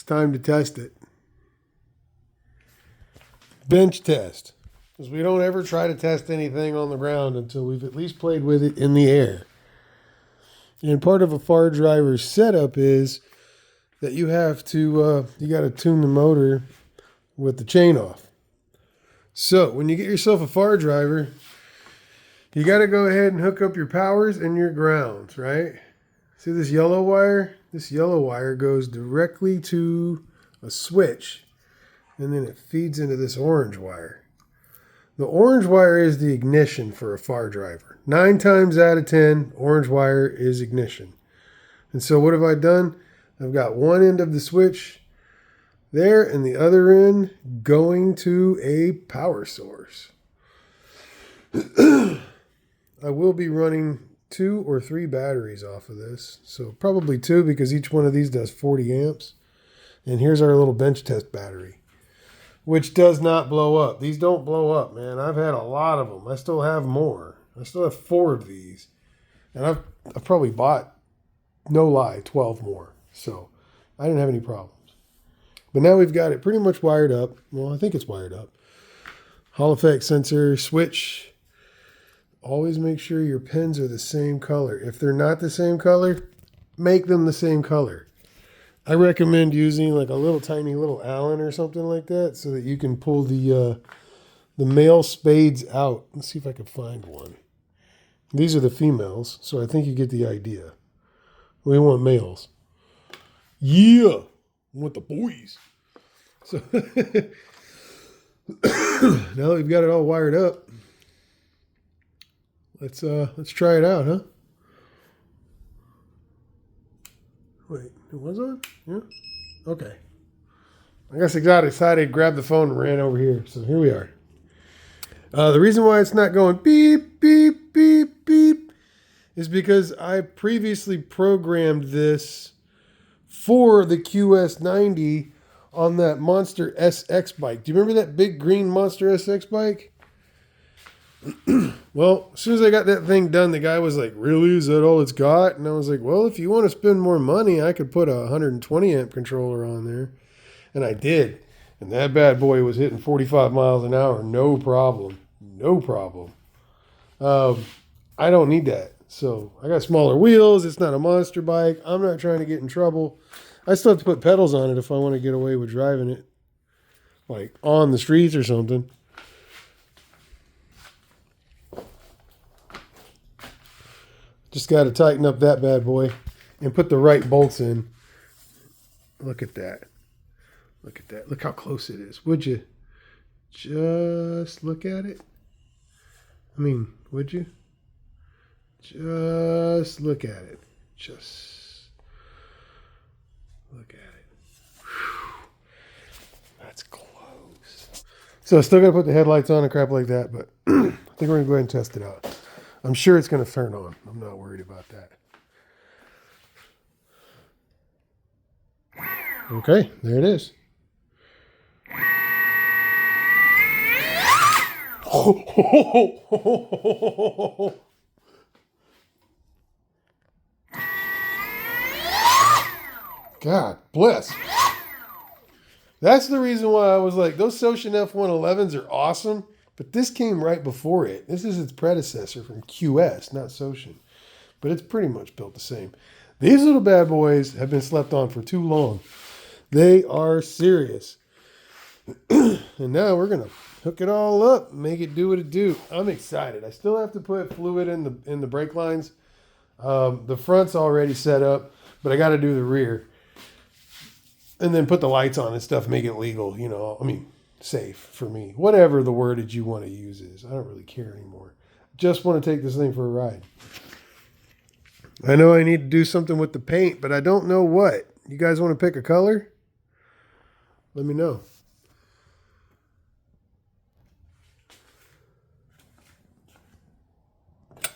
time to test it. Bench test. Because we don't ever try to test anything on the ground until we've at least played with it in the air. And part of a far driver's setup is that you have to, you got to tune the motor with the chain off. So when you get yourself a far driver, you got to go ahead and hook up your powers and your grounds, right? See this yellow wire? This yellow wire goes directly to a switch, and then it feeds into this orange wire. The orange wire is the ignition for a far driver. 9 times out of 10, orange wire is ignition. And so what have I done? I've got one end of the switch there and the other end going to a power source. I will be running 2 or 3 batteries off of this. So probably 2 because each one of these does 40 amps. And here's our little bench test battery, which does not blow up. These don't blow up, man. I've had a lot of them. I still have more. I still have 4 of these. And I've probably bought, no lie, 12 more. So I didn't have any problems. But now we've got it pretty much wired up. Well, I think it's wired up. Hall effect sensor, switch. Always make sure your pins are the same color. If they're not the same color, make them the same color. I recommend using like a little tiny little Allen or something like that so that you can pull the male spades out. Let's see if I can find one. These are the females, so I think you get the idea. We want males. Yeah, we want the boys. So now that we've got it all wired up, let's try it out, huh? Wait, it was on? Yeah? Okay. I guess I got excited, grabbed the phone, and ran over here. So here we are. The reason why it's not going beep, beep, beep, beep is because I previously programmed this for the qs90 on that Monster SX bike. Do you remember that big green Monster SX bike? Well, as soon as I got that thing done, the guy was like, really? Is that all it's got? And I was like, well, if you want to spend more money, I could put a 120 amp controller on there. And I did. And that bad boy was hitting 45 miles an hour. No problem. No problem. I don't need that. So I got smaller wheels. It's not a monster bike. I'm not trying to get in trouble. I still have to put pedals on it if I want to get away with driving it, like on the streets or something. Just got to tighten up that bad boy and put the right bolts in. Look at that. Look at that. Look how close it is. Would you just look at it? I mean, would you? Just look at it. Just look at it. Whew. That's close. So I still got to put the headlights on and crap like that, but I think we're going to go ahead and test it out. I'm sure it's going to turn on. I'm not worried about that. Okay, there it is. God bless. That's the reason why I was like, those Socian F111s are awesome. But this came right before it. This is its predecessor from QS, not Socian. But it's pretty much built the same. These little bad boys have been slept on for too long. They are serious. And now we're going to hook it all up, make it do what it do. I'm excited. I still have to put fluid in the brake lines. The front's already set up, but I got to do the rear. And then put the lights on and stuff, make it legal, you know. I mean, safe for me. Whatever the wordage you want to use is. I don't really care anymore. Just want to take this thing for a ride. I know I need to do something with the paint, but I don't know what. You guys want to pick a color? Let me know.